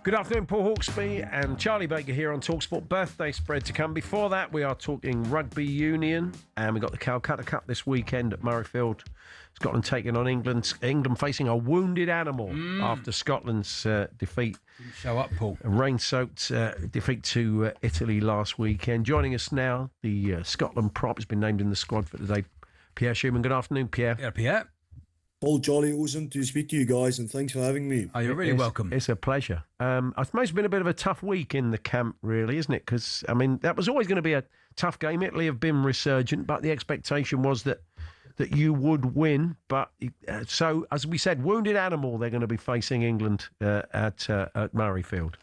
Good afternoon, Paul Hawksby and Charlie Baker here on TalkSport. Birthday spread to come. Before that, we are talking rugby union, and we've got the Calcutta Cup this weekend at Murrayfield. Scotland taking on England. England facing a wounded animal after Scotland's defeat. Didn't show up, Paul. A rain-soaked defeat to Italy last weekend. Joining us now, the Scotland prop has been named in the squad for today. Pierre Schoeman. Good afternoon, Pierre. Yeah, Pierre. Paul, Charlie, awesome to speak to you guys, and thanks for having me. Oh, you're really welcome. It's a pleasure. I suppose it's been a bit of a tough week in the camp, really, isn't it? Because, I mean, that was always going to be a tough game. Italy have been resurgent, but the expectation was that you would win. But so, as we said, wounded animal, they're going to be facing England at Murrayfield.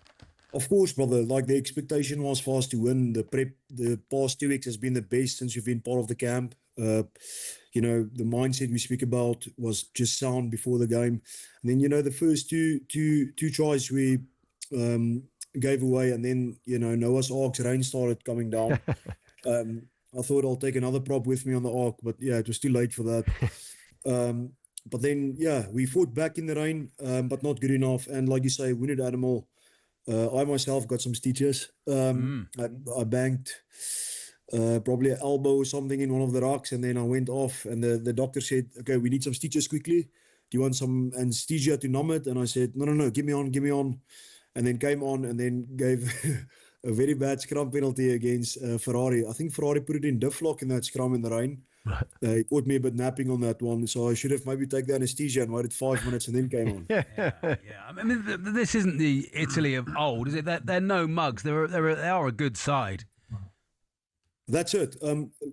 Of course, brother. Like, the expectation was for us to win. The prep the past 2 weeks has been the best since we've been part of the camp. You know, the mindset we speak about was just sound before the game. And then, you know, the first two tries we gave away, and then, you know, Noah's Ark's rain started coming down. I thought I'll take another prop with me on the Ark, but yeah, it was too late for that. But then, yeah, we fought back in the rain, but not good enough. And like you say, wounded animal. I myself got some stitches. I banged probably an elbow or something in one of the rocks, and then I went off, and the doctor said, okay, we need some stitches quickly. Do you want some anesthesia to numb it? And I said, no, give me on. And then came on and then gave a very bad scrum penalty against Ferrari. I think Ferrari put it in diff lock in that scrum in the rain. He caught me a bit napping on that one, so I should have maybe taken the anesthesia and waited 5 minutes and then came on. Yeah. I mean, this isn't the Italy of old, is it? They're no mugs. They are a good side. That's it.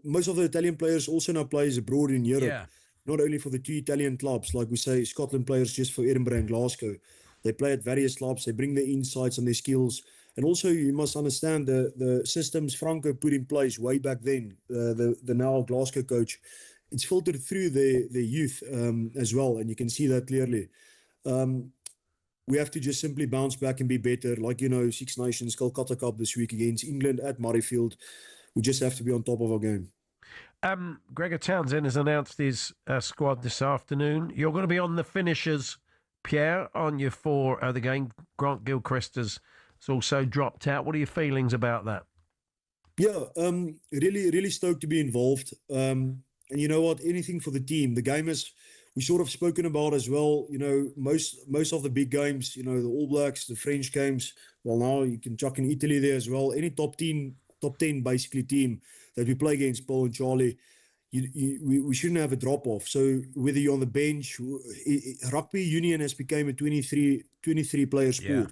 Most of the Italian players also now plays abroad in Europe. Yeah. Not only for the two Italian clubs, like we say, Scotland players just for Edinburgh and Glasgow. They play at various clubs. They bring their insights and their skills. And also, you must understand the systems Franco put in place way back then, the now Glasgow coach, it's filtered through the youth as well, and you can see that clearly. We have to just simply bounce back and be better. Like, you know, Six Nations, Calcutta Cup this week against England at Murrayfield. We just have to be on top of our game. Gregor Townsend has announced his squad this afternoon. You're going to be on the finishers, Pierre, on your for the game. Grant Gilchrist has also dropped out. What are your feelings about that? Yeah, really stoked to be involved. And you know what? Anything for the team. The game is, we sort of spoken about as well. You know, most of the big games, you know, the All Blacks, the French games. Well, now you can chuck in Italy there as well. Any top 10 basically team that we play against, Paul and Charlie, we shouldn't have a drop-off. So whether you're on the bench, rugby union has become a 23-player sport. Yeah.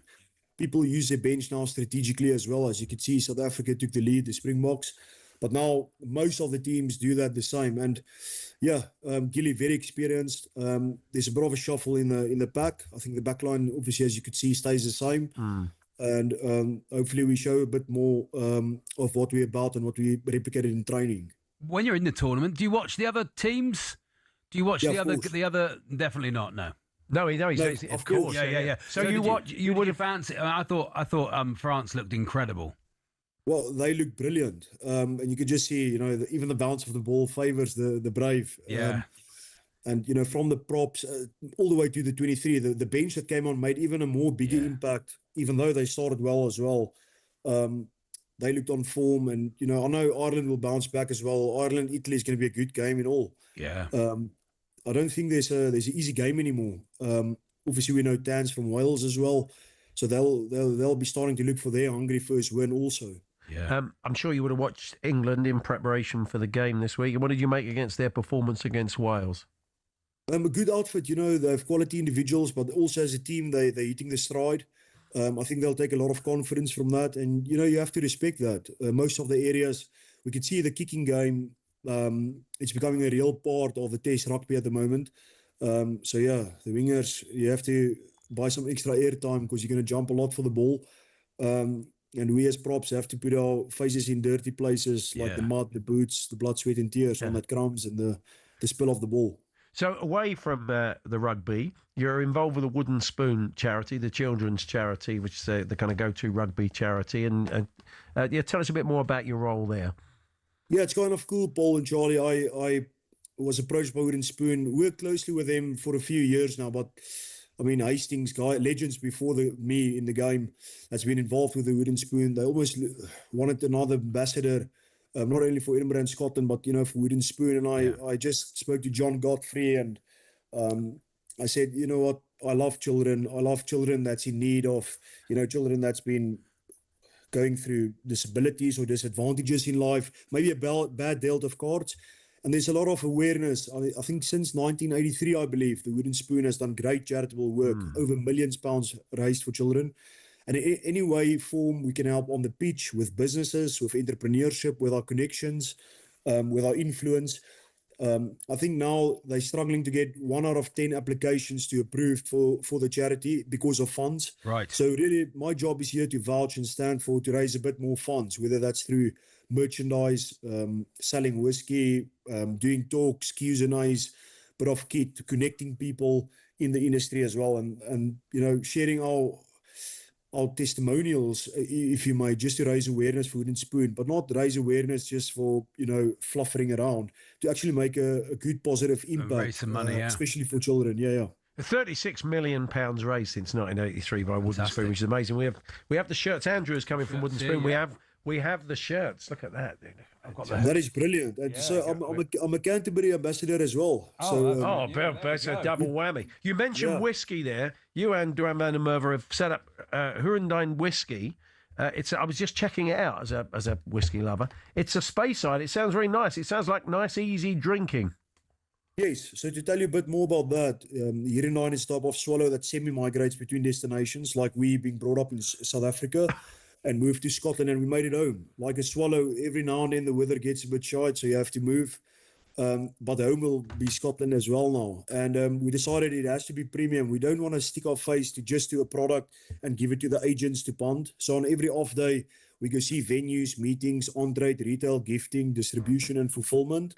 People use their bench now strategically as well. As you can see, South Africa took the lead, the Springboks. But now most of the teams do that the same. And yeah, Gilly, very experienced. There's a bit of a shuffle in the pack. I think the back line, obviously, as you could see, stays the same. And hopefully we show a bit more of what we're about and what we replicated in training. When you're in the tournament, do you watch the other teams? Do you watch the other? Definitely not. No. No, he's of course. Yeah. So you would have fancy. I thought France looked incredible. Well, they looked brilliant, and you could just see, you know, even the bounce of the ball favors the brave. Yeah. And, you know, from the props all the way to the 23, the bench that came on made even a more bigger impact, even though they started well as well. They looked on form, and, you know, I know Ireland will bounce back as well. Ireland, Italy is going to be a good game in all. Yeah. I don't think there's an easy game anymore. Obviously, we know Tans from Wales as well, so they'll be starting to look for their hungry first win also. Yeah. I'm sure you would have watched England in preparation for the game this week. What did you make against their performance against Wales? A good outfit, you know, they have quality individuals, but also as a team, they're hitting the stride. I think they'll take a lot of confidence from that, and, you know, you have to respect that. Most of the areas, we could see the kicking game, it's becoming a real part of the Test rugby at the moment. So yeah, the wingers, you have to buy some extra airtime because you're going to jump a lot for the ball. And we as props have to put our faces in dirty places like the mud, the boots, the blood, sweat and tears on that crumbs and the spill of the ball. So away from the rugby, you're involved with the Wooden Spoon charity, the children's charity, which is the kind of go-to rugby charity. And tell us a bit more about your role there. Yeah, it's kind of cool, Paul and Charlie. I was approached by Wooden Spoon. Worked closely with them for a few years now, but I mean, Hastings legends before me in the game that's been involved with the wooden spoon. They almost wanted another ambassador, not only for Edinburgh and Scotland, but for wooden spoon. And I just spoke to John Godfrey, and I said, you know what, I love children. I love children that's in need of, children that's been going through disabilities or disadvantages in life, maybe a bad dealt of cards. And there's a lot of awareness. I think since 1983, I believe, the Wooden Spoon has done great charitable work, over millions of pounds raised for children. And in any way, form, we can help on the pitch with businesses, with entrepreneurship, with our connections, with our influence. I think now they're struggling to get 1 out of 10 applications to approved for the charity because of funds. Right. So really, my job is here to vouch and stand for, to raise a bit more funds, whether that's through merchandise, selling whiskey, doing talks, Q&As, bit of kit, connecting people in the industry as well, and sharing our testimonials, if you may, just to raise awareness for Wooden Spoon, but not raise awareness just for, fluffering around, to actually make a good positive impact, raise some money, especially for children. Yeah. £36 million raised since 1983 by Wooden Spoon, which is amazing. We have the shirts. Andrew is coming from Wooden Spoon. We have the shirts. Look at that. I've got that is brilliant. And so I'm a Canterbury ambassador as well. It's a double whammy. You mentioned whiskey there. You and Duran and Merva have set up Hirundine Whisky. I was just checking it out as a whiskey lover. It's a Speyside. It sounds very nice. It sounds like nice, easy drinking. Yes. So to tell you a bit more about that, Hirundine is a type of swallow that semi-migrates between destinations, like we being brought up in South Africa and moved to Scotland, and we made it home. Like a swallow, every now and then the weather gets a bit shite, so you have to move. But home will be Scotland as well now. And we decided it has to be premium. We don't want to stick our face to a product and give it to the agents to punt. So on every off day, we go see venues, meetings, on-trade, retail, gifting, distribution, and fulfillment.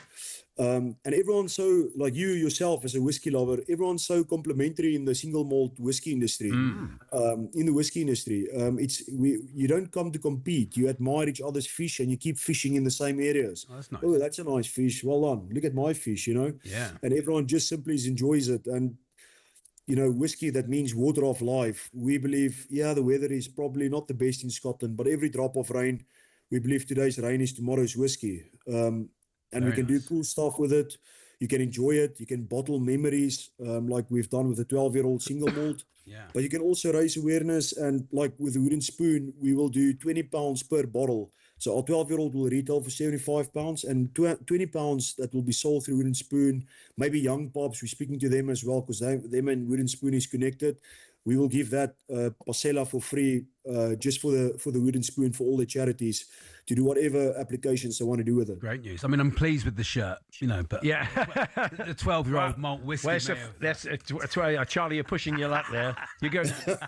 And everyone's so, like you yourself as a whiskey lover, everyone's so complimentary in the single malt whiskey industry. In the whiskey industry, you don't come to compete. You admire each other's fish, and you keep fishing in the same areas. Oh, that's nice. Oh, that's a nice fish. Well done. Look at my fish, Yeah. And everyone just simply enjoys it. And whiskey, that means water of life. We believe, the weather is probably not the best in Scotland, but every drop of rain, we believe today's rain is tomorrow's whiskey. And we can do cool stuff with it. You can enjoy it. You can bottle memories, like we've done with the 12-year-old single malt. Yeah. But you can also raise awareness. And like with the Wooden Spoon, we will do £20 per bottle. So our 12-year-old will retail for £75, and £20 that will be sold through Wooden Spoon. Maybe young pops, we're speaking to them as well, because them and Wooden Spoon is connected. We will give that parcella for free, just for the Wooden Spoon, for all the charities, to do whatever applications they want to do with it. Great news. I mean, I'm pleased with the shirt, but Yeah. the 12-year-old malt whiskey. Charlie, you're pushing your luck there. You go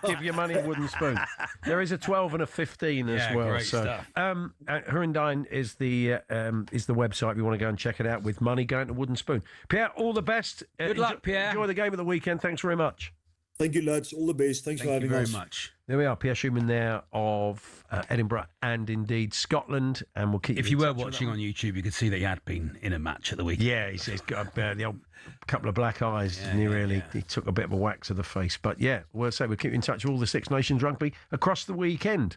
give your money a Wooden Spoon. There is a 12 and a 15 as well. Great stuff. Hirundine is the website if you want to go and check it out, with money going to Wooden Spoon. Pierre, all the best. Good luck, Pierre. Enjoy the game of the weekend. Thanks very much. Thank you, lads. All the best. Thanks for having us. Thank you very much. There we are, Pierre Schoeman there of Edinburgh and indeed Scotland, and we'll keep. If you were watching on YouTube, you could see that he had been in a match at the weekend. Yeah, he's got the old couple of black eyes, and he took a bit of a whack to the face. But we'll keep in touch with all the Six Nations rugby across the weekend.